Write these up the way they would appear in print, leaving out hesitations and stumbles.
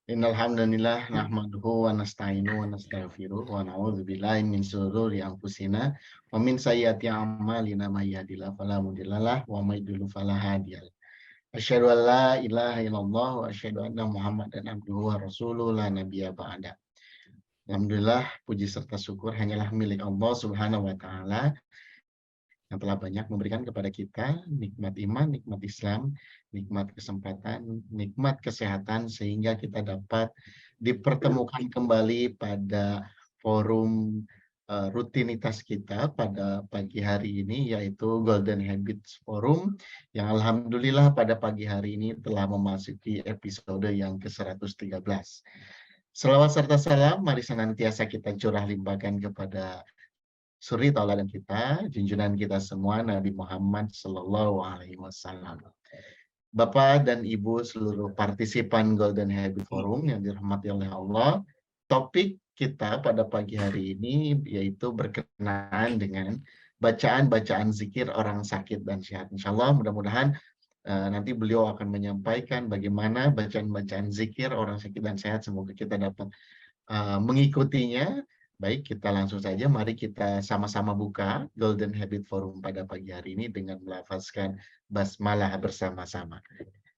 Innal hamdalillah nahmaduhu wa nasta'inuhu wa nastaghfiruh wa na'udzu billahi min shururi anfusina wa min sayyiati a'malina may yahdihillahu fala mudhillalah wa may yudhlil fala hadiyalah. Asyhadu an la ilaha illallah wa asyhadu anna Muhammadan abduhu wa rasuluhu la nabiyya ba'da. Alhamdulillah, puji serta syukur hanyalah milik Allah Subhanahu wa taala yang telah banyak memberikan kepada kita nikmat iman, nikmat Islam, nikmat kesempatan, nikmat kesehatan, sehingga kita dapat dipertemukan kembali pada forum rutinitas kita pada pagi hari ini, yaitu Golden Habits Forum, yang alhamdulillah pada pagi hari ini telah memasuki episode yang ke-113. Selawat serta salam, mari senantiasa kita curah limpahkan kepada suri tauladan kita, junjungan kita semua Nabi Muhammad Sallallahu Alaihi Wasallam. Bapak dan Ibu seluruh partisipan Golden Habit Forum yang dirahmati oleh Allah, topik kita pada pagi hari ini yaitu berkenaan dengan bacaan-bacaan zikir orang sakit dan sehat. Insya Allah mudah-mudahan nanti beliau akan menyampaikan bagaimana bacaan-bacaan zikir orang sakit dan sehat. Semoga kita dapat mengikutinya. Baik, kita langsung saja. Mari kita sama-sama buka Golden Habit Forum pada pagi hari ini dengan melafazkan basmalah bersama-sama.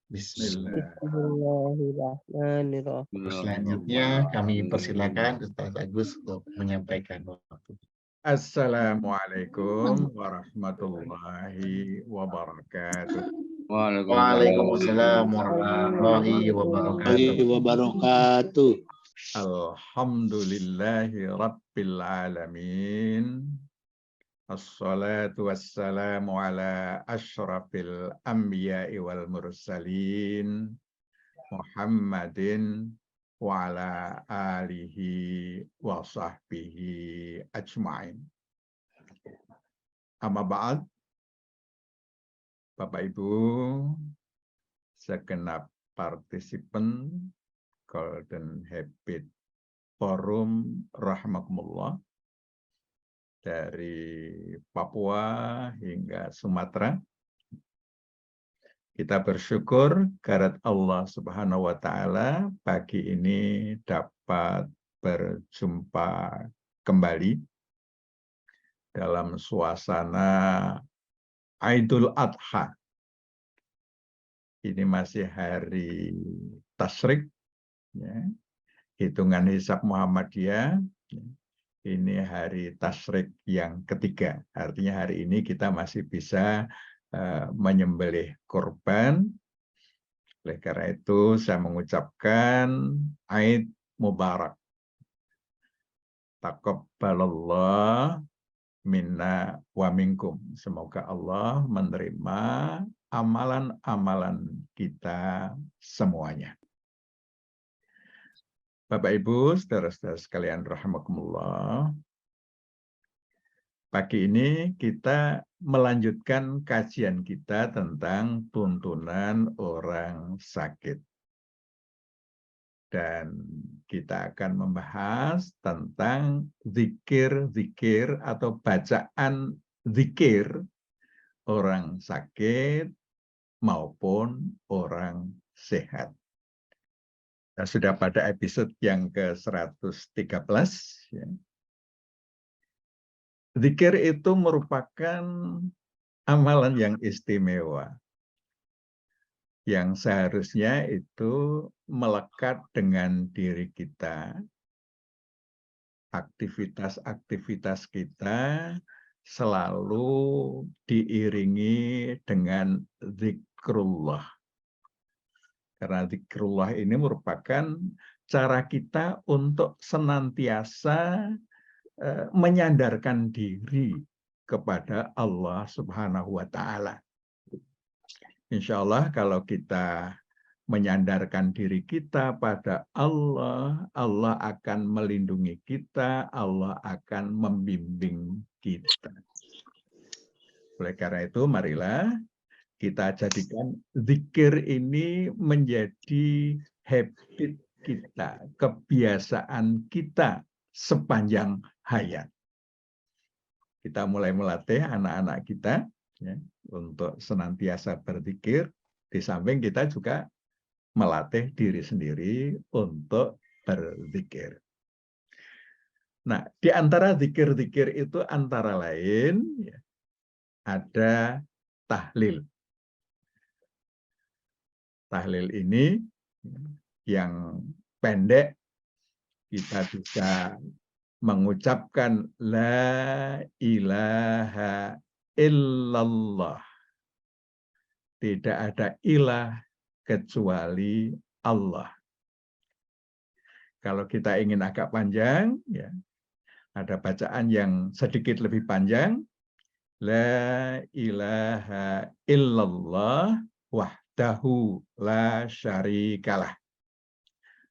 Bismillah. Bismillahirrahmanirrahim. Selanjutnya kami persilakan Ustaz Agus untuk menyampaikan waktu. Assalamualaikum warahmatullahi wabarakatuh. Waalaikumsalam warahmatullahi wabarakatuh. Wabarakatuh. Alhamdulillahi rabbil alamin. Assalatu wassalamu ala asyrafil anbiya'i wal mursalin Muhammadin wa ala alihi wa sahbihi ajma'in. Amma ba'd. Bapak Ibu, segenap partisipan Golden Habit Forum rahimakumullah dari Papua hingga Sumatera. Kita bersyukur kehadirat Allah Subhanahu wa taala pagi ini dapat berjumpa kembali dalam suasana Idul Adha. Ini masih hari Tasyrik, ya. Hitungan hisab Muhammadiyah. Ini hari Tasyrik yang ketiga. Artinya hari ini kita masih bisa menyembelih kurban. Oleh karena itu saya mengucapkan Aid Mubarak. Taqabbalallah minna wa minkum. Semoga Allah menerima amalan-amalan kita semuanya. Bapak Ibu, saudara-saudara sekalian rahimakumullah. Pagi ini kita melanjutkan kajian kita tentang tuntunan orang sakit. Dan kita akan membahas tentang zikir-zikir atau bacaan zikir orang sakit maupun orang sehat. Nah, sudah pada episode yang ke-113. Ya. Zikir itu merupakan amalan yang istimewa, yang seharusnya itu melekat dengan diri kita. Aktivitas-aktivitas kita selalu diiringi dengan zikrullah. Karena zikrullah ini merupakan cara kita untuk senantiasa menyandarkan diri kepada Allah Subhanahu wa taala. Insya Allah kalau kita menyandarkan diri kita pada Allah, Allah akan melindungi kita, Allah akan membimbing kita. Oleh karena itu, marilah kita jadikan zikir ini menjadi habit kita, kebiasaan kita sepanjang hayat. Kita mulai melatih anak-anak kita ya, untuk senantiasa berzikir. Di samping kita juga melatih diri sendiri untuk berzikir. Nah, di antara zikir-zikir itu antara lain ya, ada tahlil. Tahlil ini yang pendek kita bisa mengucapkan la ilaha illallah. Tidak ada ilah kecuali Allah. Kalau kita ingin agak panjang, ya, ada bacaan yang sedikit lebih panjang. La ilaha illallah wahdahu la syarikalah.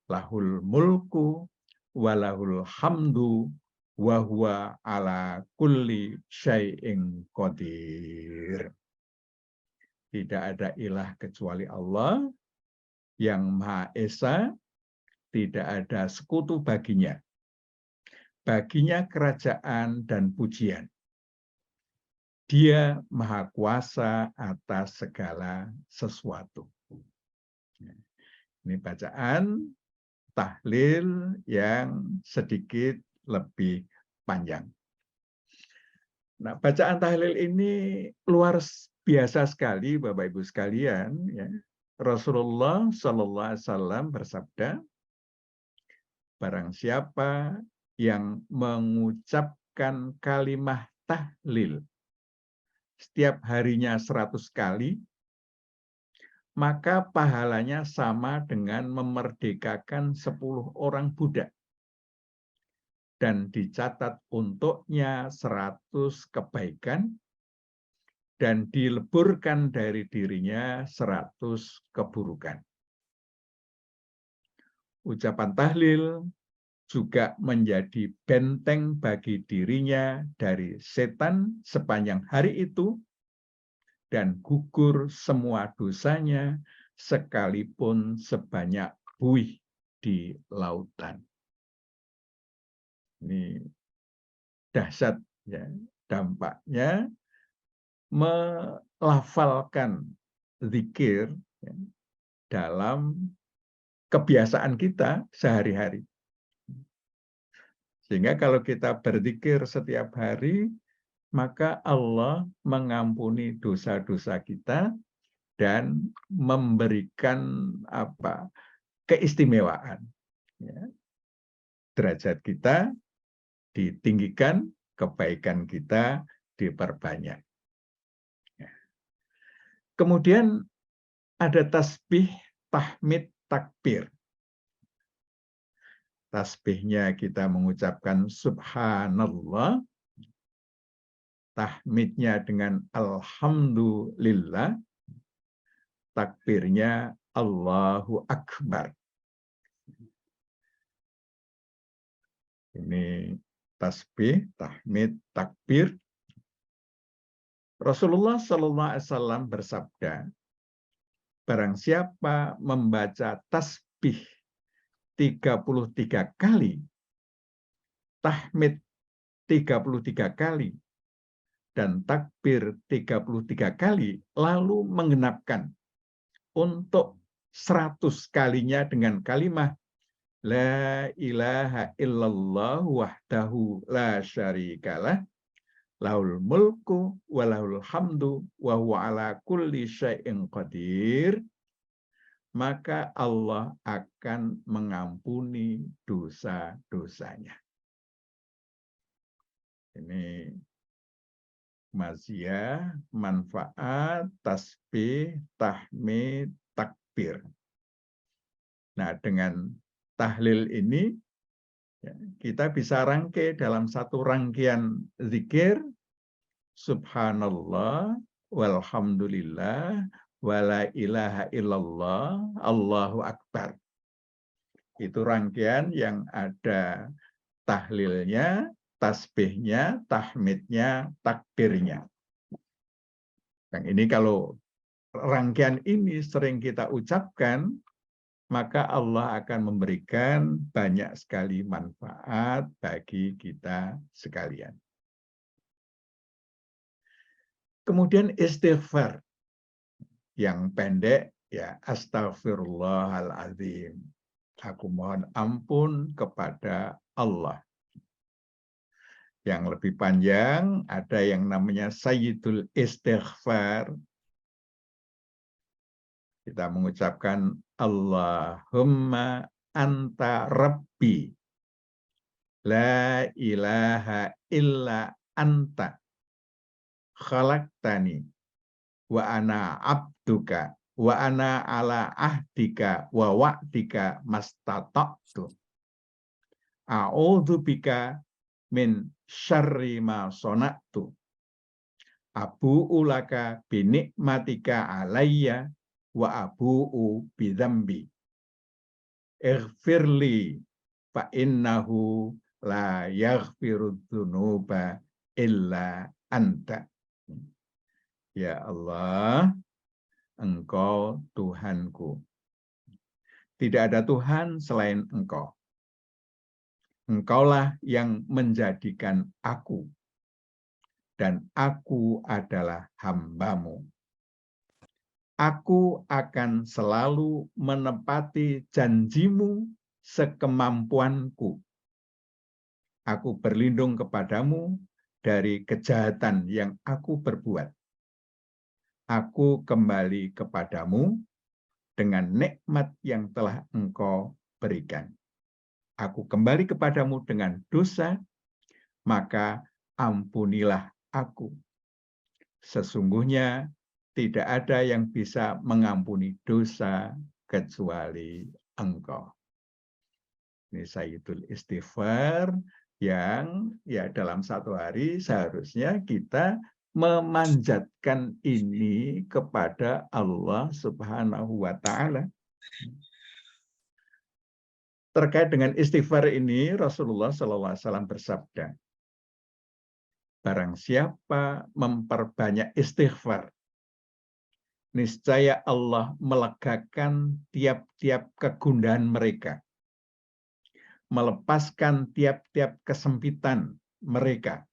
Lahul mulku walahul hamdu wa huwa ala kulli syai'in qadir. Tidak ada ilah kecuali Allah yang Maha Esa, tidak ada sekutu baginya. Baginya kerajaan dan pujian. Dia Maha Kuasa atas segala sesuatu. Ini bacaan tahlil yang sedikit lebih panjang. Nah, bacaan tahlil ini luar biasa sekali, Bapak Ibu sekalian. Ya. Rasulullah Shallallahu Alaihi Wasallam bersabda, barang siapa yang mengucapkan kalimat tahlil setiap harinya 100 kali, maka pahalanya sama dengan memerdekakan 10 orang budak. Dan dicatat untuknya 100 kebaikan, dan dileburkan dari dirinya 100 keburukan. Ucapan tahlil juga menjadi benteng bagi dirinya dari setan sepanjang hari itu, dan gugur semua dosanya sekalipun sebanyak buih di lautan. Ini dahsyat ya, dampaknya melafalkan zikir ya, dalam kebiasaan kita sehari-hari. Sehingga kalau kita berzikir setiap hari, maka Allah mengampuni dosa-dosa kita dan memberikan keistimewaan. Ya. Derajat kita ditinggikan, kebaikan kita diperbanyak. Ya. Kemudian ada tasbih, tahmid, takbir. Tasbihnya kita mengucapkan subhanallah, tahmidnya dengan alhamdulillah, takbirnya Allahu Akbar. Ini tasbih, tahmid, takbir. Rasulullah Shallallahu Alaihi Wasallam bersabda, barang siapa membaca tasbih 33 kali, tahmid 33 kali, dan takbir 33 kali, lalu mengenapkan untuk 100 kalinya dengan kalimat la ilaha illallah wahdahu la syarikalah, lahul mulku walahul hamdu wa huwa ala kulli syai'in qadir, maka Allah akan mengampuni dosa-dosanya. Ini maziyah, manfaat, tasbih, tahmid, takbir. Nah, dengan tahlil ini, kita bisa rangkai dalam satu rangkaian zikir, subhanallah, walhamdulillah, wala ilaha illallah, Allahu Akbar. Itu rangkaian yang ada tahlilnya, tasbihnya, tahmidnya, takbirnya. Yang ini kalau rangkaian ini sering kita ucapkan, maka Allah akan memberikan banyak sekali manfaat bagi kita sekalian. Kemudian istighfar yang pendek Ya, astaghfirullahaladzim. Aku mohon ampun kepada Allah. Yang lebih panjang, ada yang namanya Sayyidul Istighfar. Kita mengucapkan Allahumma anta rabbi. La ilaha illa anta. Khalaqtani. Wa ana abduka. Wa ana ala ahdika wa wa'dika mastata'tu. A'udzu bika min syarri ma sona'tu. Abu'u laka binikmatika alayya wa abu'u bidzambi. Ighfirli fa innahu la yaghfirudz dzunuba illa anta. Ya Allah, Engkau Tuhanku. Tidak ada Tuhan selain Engkau. Engkaulah yang menjadikan aku. Dan aku adalah hamba-Mu. Aku akan selalu menepati janji-Mu sekemampuanku. Aku berlindung kepadamu dari kejahatan yang aku berbuat. Aku kembali kepadamu dengan nikmat yang telah Engkau berikan. Aku kembali kepadamu dengan dosa, maka ampunilah aku. Sesungguhnya tidak ada yang bisa mengampuni dosa kecuali Engkau. Ini Sayyidul Istighfar yang ya dalam satu hari seharusnya kita memanjatkan ini kepada Allah Subhanahu wa Ta'ala. Terkait dengan istighfar ini, Rasulullah SAW bersabda, barang siapa memperbanyak istighfar, niscaya Allah melegakan tiap-tiap kegundahan mereka, melepaskan tiap-tiap kesempitan mereka,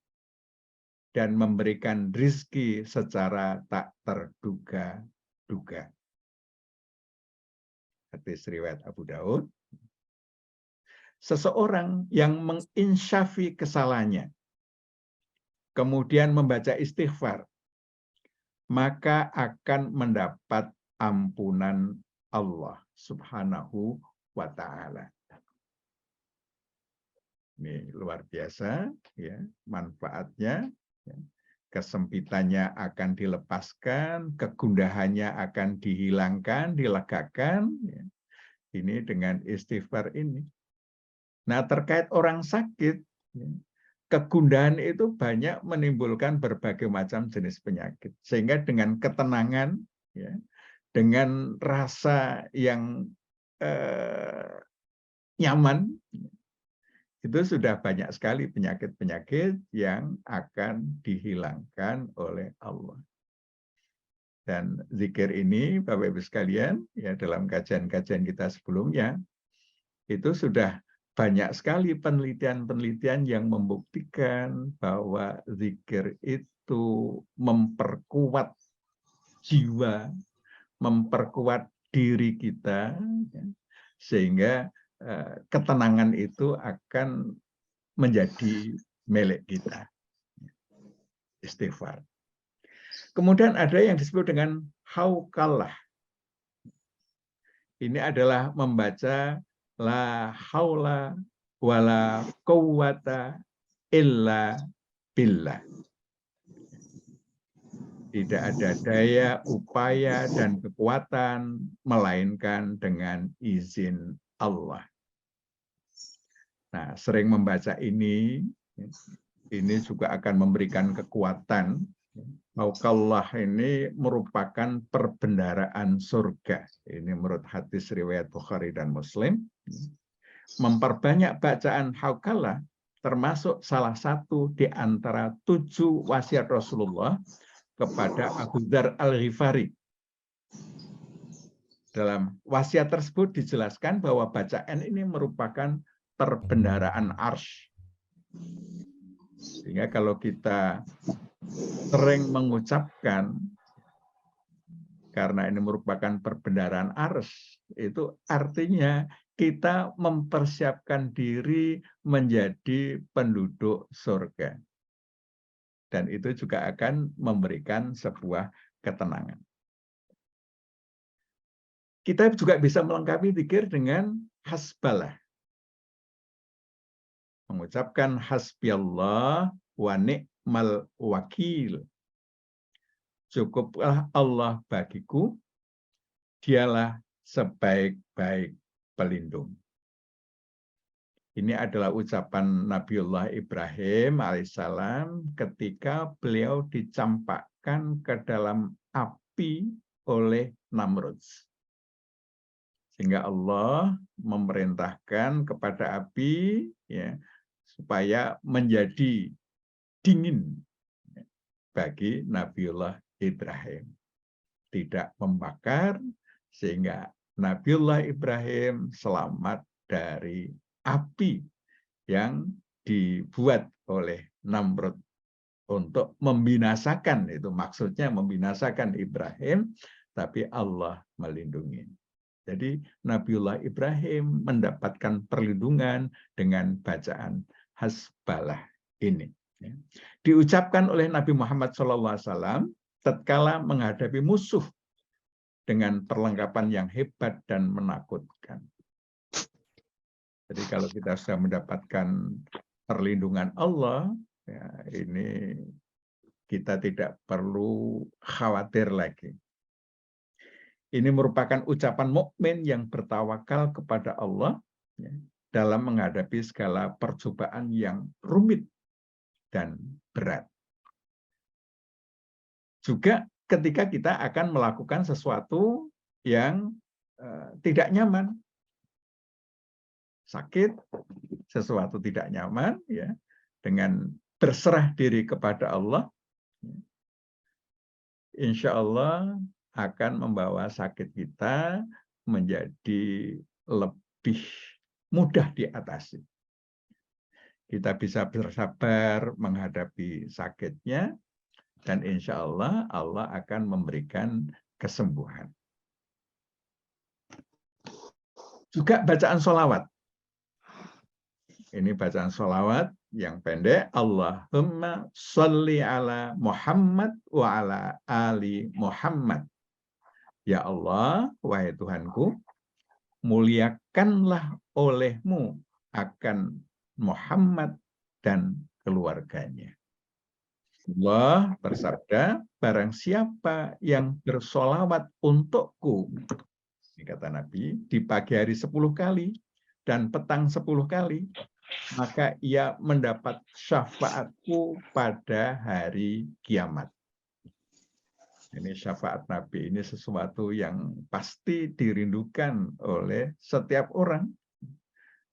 dan memberikan rizki secara tak terduga-duga. Hadis riwayat Abu Daud. Seseorang yang menginsyafi kesalahannya, kemudian membaca istighfar, maka akan mendapat ampunan Allah Subhanahu wa Ta'ala. Ini luar biasa, ya, manfaatnya. Kesempitannya akan dilepaskan, kegundahannya akan dihilangkan, dilegakan. Ini dengan istighfar ini. Nah, terkait orang sakit, kegundahan itu banyak menimbulkan berbagai macam jenis penyakit. Sehingga dengan ketenangan, ya, dengan rasa yang nyaman, itu sudah banyak sekali penyakit-penyakit yang akan dihilangkan oleh Allah. Dan zikir ini, Bapak Ibu sekalian, ya dalam kajian-kajian kita sebelumnya, itu sudah banyak sekali penelitian-penelitian yang membuktikan bahwa zikir itu memperkuat jiwa, memperkuat diri kita, sehingga ketenangan itu akan menjadi milik kita. Istighfar. Kemudian ada yang disebut dengan hauqalah. Ini adalah membaca la haula wala quwwata illa billah. Tidak ada daya, upaya, dan kekuatan melainkan dengan izin Allah. Nah, sering membaca ini juga akan memberikan kekuatan. Hauqallah ini merupakan perbendaharaan surga. Ini menurut hadis riwayat Bukhari dan Muslim. Memperbanyak bacaan hauqallah termasuk salah satu di antara 7 wasiat Rasulullah kepada Abu Dzar Al-Ghifari. Dalam wasiat tersebut dijelaskan bahwa bacaan ini merupakan perbendaharaan arsy. Sehingga kalau kita sering mengucapkan karena ini merupakan perbendaharaan ars, itu artinya kita mempersiapkan diri menjadi penduduk surga. Dan itu juga akan memberikan sebuah ketenangan. Kita juga bisa melengkapi zikir dengan hasbalah. Mengucapkan hasbiyallah wa ni'mal wakil. Cukuplah Allah bagiku, dialah sebaik-baik pelindung. Ini adalah ucapan Nabiullah Ibrahim alaihissalam ketika beliau dicampakkan ke dalam api oleh Namrud. Sehingga Allah memerintahkan kepada api ya, supaya menjadi dingin bagi Nabiullah Ibrahim. Tidak membakar, sehingga Nabiullah Ibrahim selamat dari api yang dibuat oleh Namrud untuk membinasakan, itu maksudnya membinasakan Ibrahim, tapi Allah melindungi. Jadi Nabiullah Ibrahim mendapatkan perlindungan dengan bacaan hasbalah ini. Diucapkan oleh Nabi Muhammad SAW tatkala menghadapi musuh dengan perlengkapan yang hebat dan menakutkan. Jadi kalau kita sudah mendapatkan perlindungan Allah, ya, ini kita tidak perlu khawatir lagi. Ini merupakan ucapan mukmin yang bertawakal kepada Allah ya, dalam menghadapi segala percobaan yang rumit dan berat. Juga ketika kita akan melakukan sesuatu yang tidak nyaman, sakit, sesuatu tidak nyaman, ya, dengan berserah diri kepada Allah, insya Allah akan membawa sakit kita menjadi lebih mudah diatasi. Kita bisa bersabar menghadapi sakitnya, dan insya Allah Allah akan memberikan kesembuhan. Juga bacaan sholawat. Ini bacaan sholawat yang pendek. Allahumma sholli ala Muhammad wa ala ali Muhammad. Ya Allah, wahai Tuhanku, muliakanlah olehmu akan Muhammad dan keluarganya. Allah bersabda, barang siapa yang bersolawat untukku, ini kata Nabi, di pagi hari 10 kali dan petang 10 kali, maka ia mendapat syafaatku pada hari kiamat. Ini syafaat Nabi, ini sesuatu yang pasti dirindukan oleh setiap orang.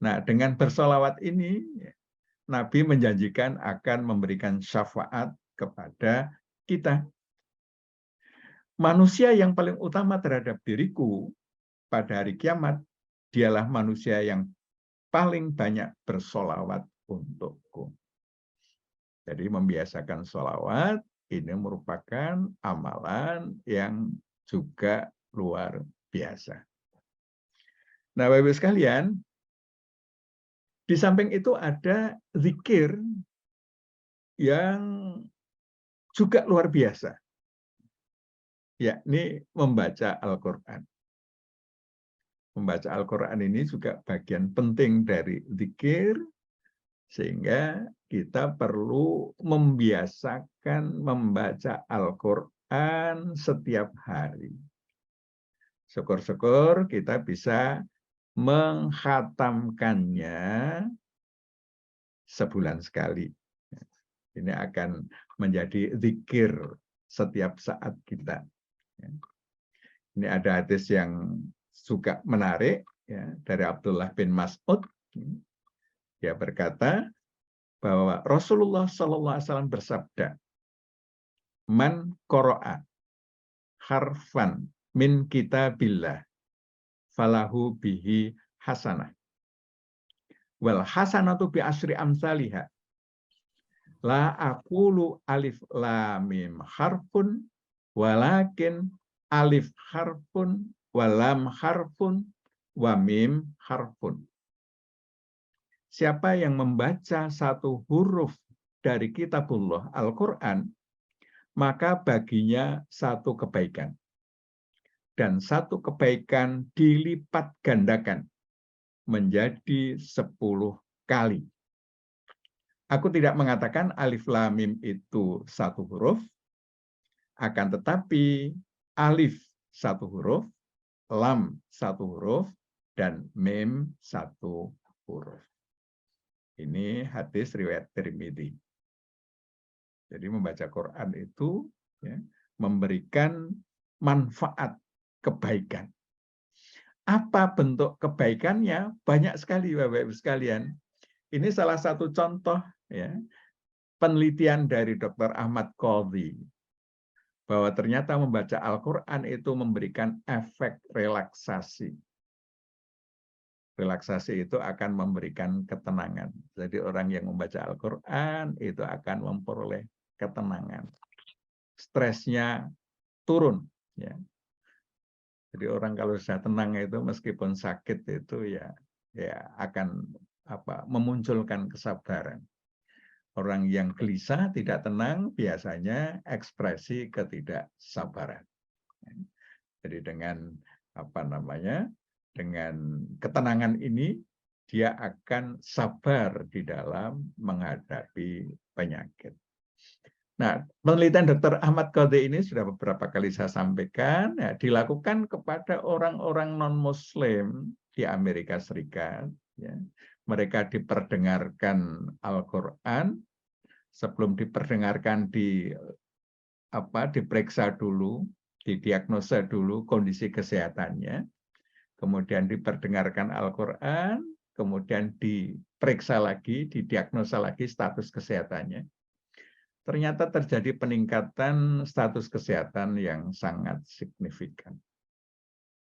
Nah, dengan bersolawat ini, Nabi menjanjikan akan memberikan syafaat kepada kita. Manusia yang paling utama terhadap diriku pada hari kiamat, dialah manusia yang paling banyak bersolawat untukku. Jadi membiasakan solawat, ini merupakan amalan yang juga luar biasa. Nah, Bapak-Ibu sekalian, di samping itu ada zikir yang juga luar biasa, yakni membaca Al-Quran. Membaca Al-Quran ini juga bagian penting dari zikir, sehingga kita perlu membiasakan membaca Al-Quran setiap hari. Syukur-syukur kita bisa mengkhatamkannya sebulan sekali. Ini akan menjadi zikir setiap saat kita. Ini ada hadis yang juga menarik ya, dari Abdullah bin Mas'ud. Dia berkata bahwa Rasulullah SAW bersabda, "Man qara'a harfan min kitabillah falahu bihi hasanah. Wal hasanatu bi asyri amsalihha. La aqulu alif lam mim harfun walakin alif harfun, walam harfun, wa mim harfun. Siapa yang membaca satu huruf dari kitabullah Al-Quran, maka baginya satu kebaikan. Dan satu kebaikan dilipat gandakan menjadi 10 kali. Aku tidak mengatakan alif lam mim itu satu huruf, akan tetapi alif satu huruf, lam satu huruf, dan mim satu huruf. Ini hadis riwayat Tirmidzi. Jadi membaca Quran itu ya, memberikan manfaat kebaikan. Apa bentuk kebaikannya? Banyak sekali, Bapak-Ibu sekalian. Ini salah satu contoh ya, penelitian dari Dr. Ahmad Qadhi, bahwa ternyata membaca Al-Quran itu memberikan efek relaksasi. Relaksasi itu akan memberikan ketenangan. Jadi orang yang membaca Al-Quran itu akan memperoleh ketenangan. Stresnya turun. Ya. Jadi orang kalau sudah tenang itu meskipun sakit itu ya akan memunculkan kesabaran. Orang yang gelisah, tidak tenang, biasanya ekspresi ketidaksabaran. Jadi dengan dengan ketenangan ini, dia akan sabar di dalam menghadapi penyakit. Nah, penelitian Dr. Ahmad Qadhi ini sudah beberapa kali saya sampaikan, ya, dilakukan kepada orang-orang non-Muslim di Amerika Serikat. Ya. Mereka diperdengarkan Al-Quran, sebelum diperdengarkan diperiksa dulu, didiagnosa dulu kondisi kesehatannya, kemudian diperdengarkan Al-Quran, kemudian diperiksa lagi, didiagnosa lagi status kesehatannya. Ternyata terjadi peningkatan status kesehatan yang sangat signifikan.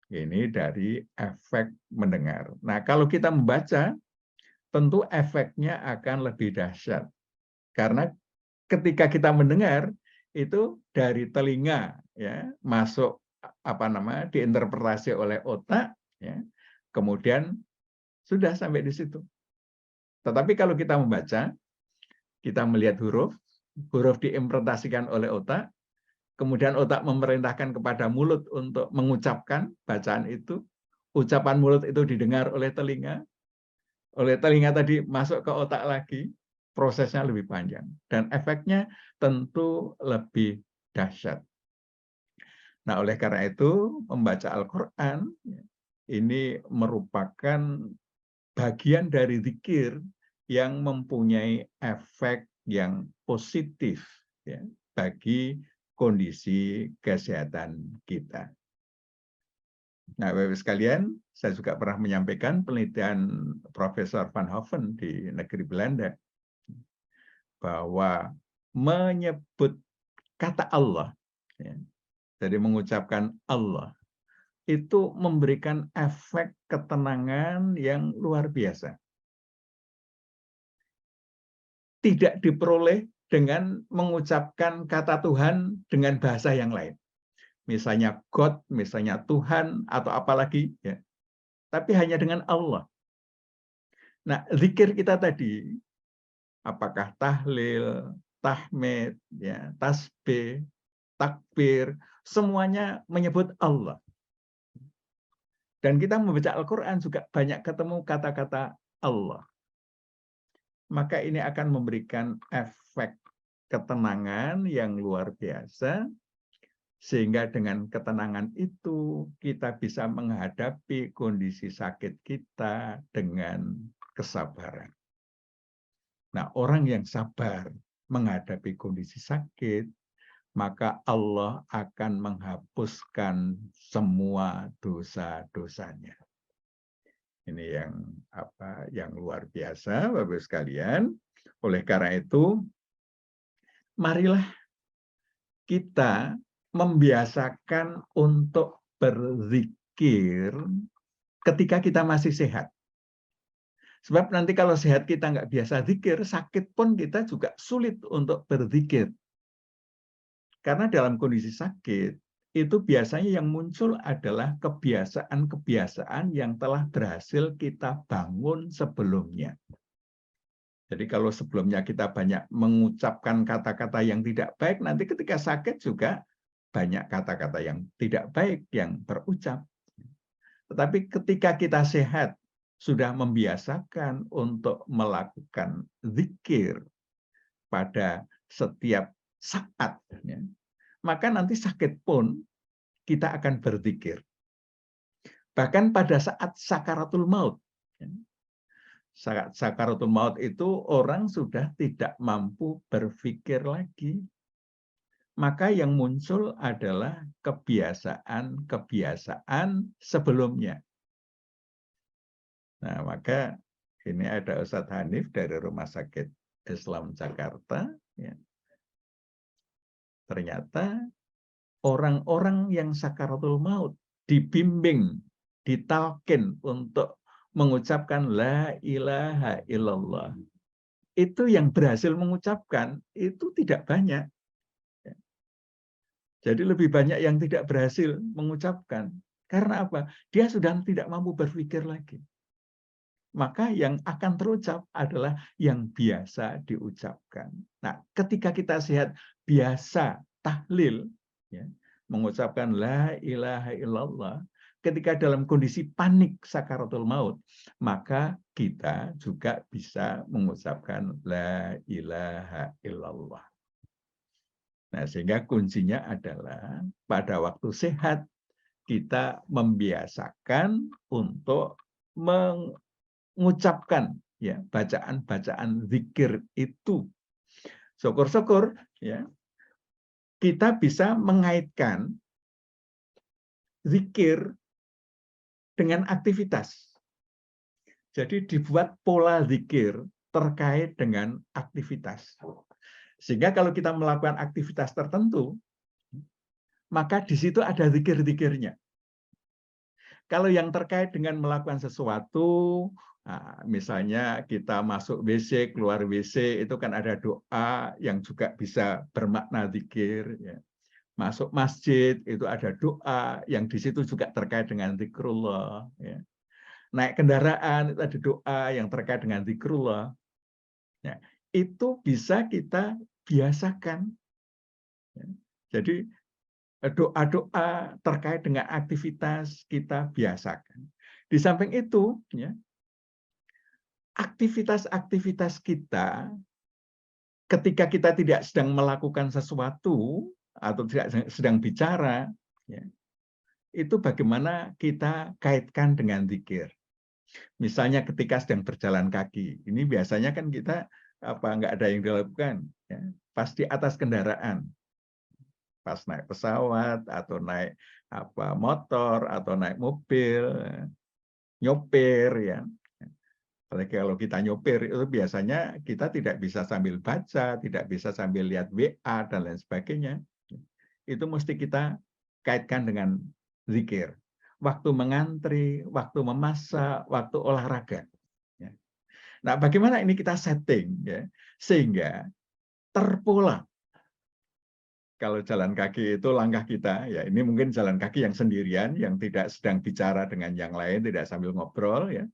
Ini dari efek mendengar. Nah, kalau kita membaca, tentu efeknya akan lebih dahsyat. Karena ketika kita mendengar, itu dari telinga ya masuk diinterpretasi oleh otak, ya, kemudian sudah sampai di situ. Tetapi kalau kita membaca, kita melihat huruf diimplementasikan oleh otak, kemudian otak memerintahkan kepada mulut untuk mengucapkan bacaan itu, ucapan mulut itu didengar oleh telinga tadi masuk ke otak lagi, prosesnya lebih panjang, dan efeknya tentu lebih dahsyat. Nah, oleh karena itu, membaca Al-Quran ini merupakan bagian dari zikir yang mempunyai efek yang positif ya, bagi kondisi kesehatan kita. Nah, Bapak-Ibu sekalian, saya juga pernah menyampaikan penelitian Profesor Van Hoven di negeri Belanda, bahwa menyebut kata Allah, ya, jadi mengucapkan Allah, itu memberikan efek ketenangan yang luar biasa. Tidak diperoleh dengan mengucapkan kata Tuhan dengan bahasa yang lain. Misalnya God, misalnya Tuhan, atau apalagi. Ya. Tapi hanya dengan Allah. Nah, zikir kita tadi, apakah tahlil, tahmid, ya, tasbih, takbir, semuanya menyebut Allah. Dan kita membaca Al-Quran juga banyak ketemu kata-kata Allah. Maka ini akan memberikan efek ketenangan yang luar biasa, sehingga dengan ketenangan itu kita bisa menghadapi kondisi sakit kita dengan kesabaran. Nah, orang yang sabar menghadapi kondisi sakit, maka Allah akan menghapuskan semua dosa-dosanya. Ini yang luar biasa, Bapak-Ibu sekalian. Oleh karena itu, marilah kita membiasakan untuk berzikir ketika kita masih sehat. Sebab nanti kalau sehat kita nggak biasa zikir, sakit pun kita juga sulit untuk berzikir. Karena dalam kondisi sakit, itu biasanya yang muncul adalah kebiasaan-kebiasaan yang telah berhasil kita bangun sebelumnya. Jadi kalau sebelumnya kita banyak mengucapkan kata-kata yang tidak baik, nanti ketika sakit juga banyak kata-kata yang tidak baik yang terucap. Tetapi ketika kita sehat, sudah membiasakan untuk melakukan zikir pada setiap saat, ya, maka nanti sakit pun kita akan berzikir. Bahkan pada saat sakaratul maut. Saat sakaratul maut itu orang sudah tidak mampu berpikir lagi. Maka yang muncul adalah kebiasaan-kebiasaan sebelumnya. Nah, maka ini ada Ustadz Hanif dari Rumah Sakit Islam Jakarta. Ya. Ternyata orang-orang yang sakaratul maut dibimbing, ditalkin untuk mengucapkan la ilaha illallah. Itu yang berhasil mengucapkan itu tidak banyak. Jadi lebih banyak yang tidak berhasil mengucapkan. Karena apa? Dia sudah tidak mampu berpikir lagi. Maka yang akan terucap adalah yang biasa diucapkan. Nah, ketika kita sehat, biasa tahlil, ya, mengucapkan la ilaha illallah, ketika dalam kondisi panik sakaratul maut, maka kita juga bisa mengucapkan la ilaha illallah. Nah, sehingga kuncinya adalah pada waktu sehat, kita membiasakan untuk mengucapkan ya bacaan-bacaan zikir itu. Syukur-syukur ya kita bisa mengaitkan zikir dengan aktivitas. Jadi dibuat pola zikir terkait dengan aktivitas. Sehingga kalau kita melakukan aktivitas tertentu, maka di situ ada zikir-zikirnya. Kalau yang terkait dengan melakukan sesuatu, nah, misalnya kita masuk WC, keluar WC, itu kan ada doa yang juga bisa bermakna zikir. Ya. Masuk masjid, itu ada doa yang di situ juga terkait dengan zikrullah. Ya. Naik kendaraan, itu ada doa yang terkait dengan zikrullah. Ya. Itu bisa kita biasakan. Ya. Jadi doa-doa terkait dengan aktivitas kita biasakan. Di samping itu, ya, aktivitas-aktivitas kita ketika kita tidak sedang melakukan sesuatu atau tidak sedang bicara, ya, itu bagaimana kita kaitkan dengan zikir. Misalnya ketika sedang berjalan kaki, ini biasanya kan kita nggak ada yang dilakukan, ya, pas di atas kendaraan. Pas naik pesawat atau naik motor atau naik mobil, nyopir ya. Apalagi kalau kita nyopir itu biasanya kita tidak bisa sambil baca, tidak bisa sambil lihat WA dan lain sebagainya. Itu mesti kita kaitkan dengan zikir. Waktu mengantri, waktu memasak, waktu olahraga. Nah, bagaimana ini kita setting ya sehingga terpola. Kalau jalan kaki itu langkah kita, ya ini mungkin jalan kaki yang sendirian, yang tidak sedang bicara dengan yang lain, tidak sambil ngobrol, ya.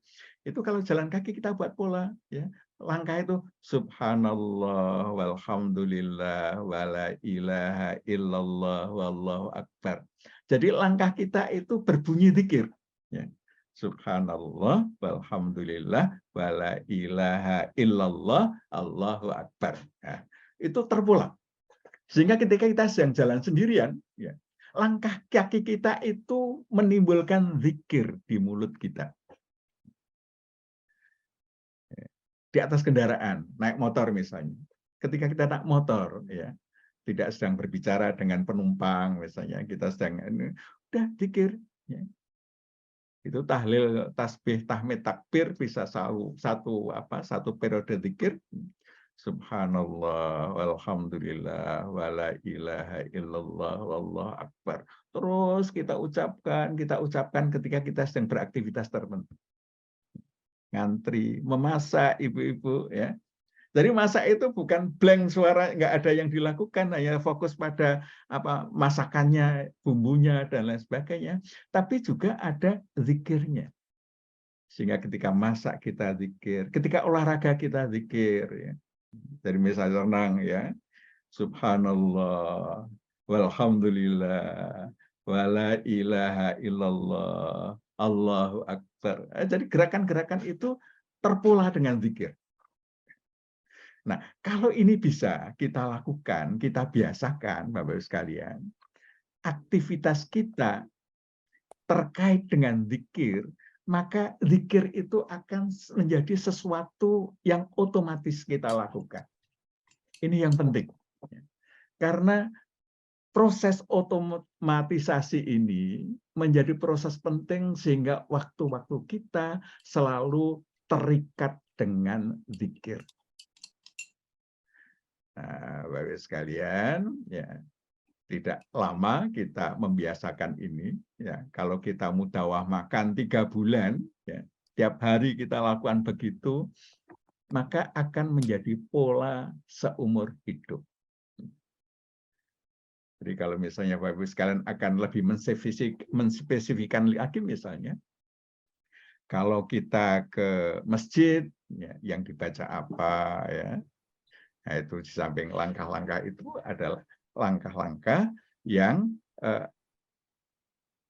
Itu kalau jalan kaki kita buat pola, ya. Langkah itu subhanallah walhamdulillah wala ilaha illallah wallahu akbar. Jadi langkah kita itu berbunyi zikir, ya. Subhanallah walhamdulillah wala ilaha illallah allahu akbar. Nah, itu terpola. Sehingga ketika kita sedang jalan sendirian, ya, langkah kaki kita itu menimbulkan zikir di mulut kita. Di atas kendaraan, naik motor misalnya. Ketika kita naik motor, ya, tidak sedang berbicara dengan penumpang, misalnya kita sedang udah zikir. Ya. Itu tahlil, tasbih, tahmid, takbir bisa satu periode zikir. Subhanallah, walhamdulillah, wala ilaha illallah, wallahu akbar. Terus kita ucapkan ketika kita sedang beraktivitas tertentu. Ngantri, memasak, ibu-ibu, ya. Jadi masak itu bukan blank, suara nggak ada yang dilakukan, hanya fokus pada apa masakannya, bumbunya dan lain sebagainya. Tapi juga ada zikirnya. Sehingga ketika masak kita zikir, ketika olahraga kita zikir. Ya. Jadi misalnya renang ya, Subhanallah, walhamdulillah, wala ilaha illallah, Allahu Akbar. Jadi gerakan-gerakan itu terpola dengan zikir. Nah, kalau ini bisa kita lakukan, kita biasakan, Bapak-Ibu sekalian, aktivitas kita terkait dengan zikir, maka zikir itu akan menjadi sesuatu yang otomatis kita lakukan. Ini yang penting. Karena proses otomatisasi ini menjadi proses penting sehingga waktu-waktu kita selalu terikat dengan zikir. Nah, Bapak sekalian, ya tidak lama kita membiasakan ini. Ya, kalau kita mudawah makan 3 bulan, ya, tiap hari kita lakukan begitu, maka akan menjadi pola seumur hidup. Jadi kalau misalnya Bapak Ibu sekalian akan lebih menspesifikkan lagi misalnya, kalau kita ke masjid, ya, yang dibaca apa, ya, nah itu di samping langkah-langkah itu adalah langkah-langkah yang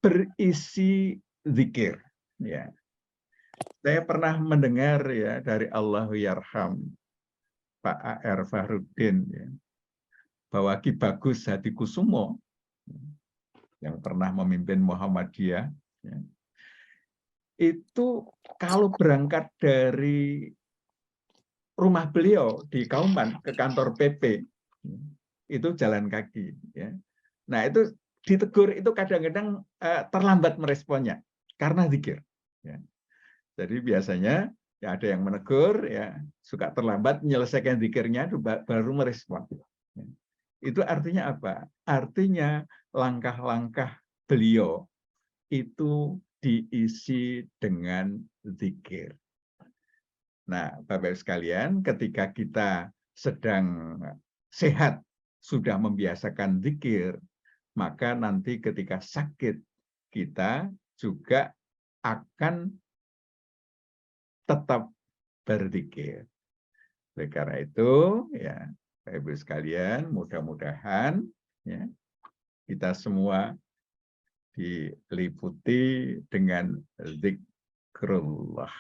berisi zikir. Ya. Saya pernah mendengar ya dari Allahu Yarham Pak A.R. Fahruddin, ya, bahwa Ki Bagus Hadikusumo yang pernah memimpin Muhammadiyah, ya, itu kalau berangkat dari rumah beliau di Kauman ke kantor PP, itu jalan kaki. Ya. Nah itu ditegur itu kadang-kadang terlambat meresponnya karena zikir. Ya. Jadi biasanya ya ada yang menegur, ya suka terlambat menyelesaikan zikirnya baru merespon. Ya. Itu artinya apa? Artinya langkah-langkah beliau itu diisi dengan zikir. Nah, Bapak-Ibu sekalian, ketika kita sedang sehat, sudah membiasakan zikir, maka nanti ketika sakit, kita juga akan tetap berzikir. Oleh karena itu, ya, Bapak-Ibu sekalian, mudah-mudahan ya, kita semua diliputi dengan zikrullah.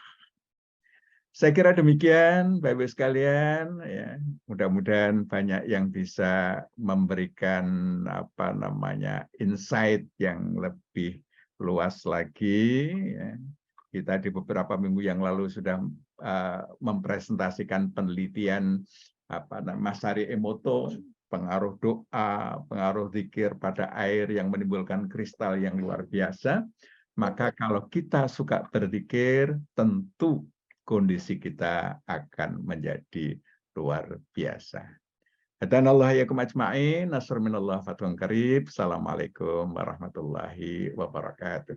Saya kira demikian, Bapak-Ibu sekalian. Ya, mudah-mudahan banyak yang bisa memberikan insight yang lebih luas lagi. Ya. Kita di beberapa minggu yang lalu sudah mempresentasikan penelitian Masarie Emoto, pengaruh doa, pengaruh zikir pada air yang menimbulkan kristal yang luar biasa. Maka kalau kita suka berzikir, tentu kondisi kita akan menjadi luar biasa. Hadanallahu iyyakum ajma'in. Nasrun minallah fathun qarib. Assalamualaikum warahmatullahi wabarakatuh.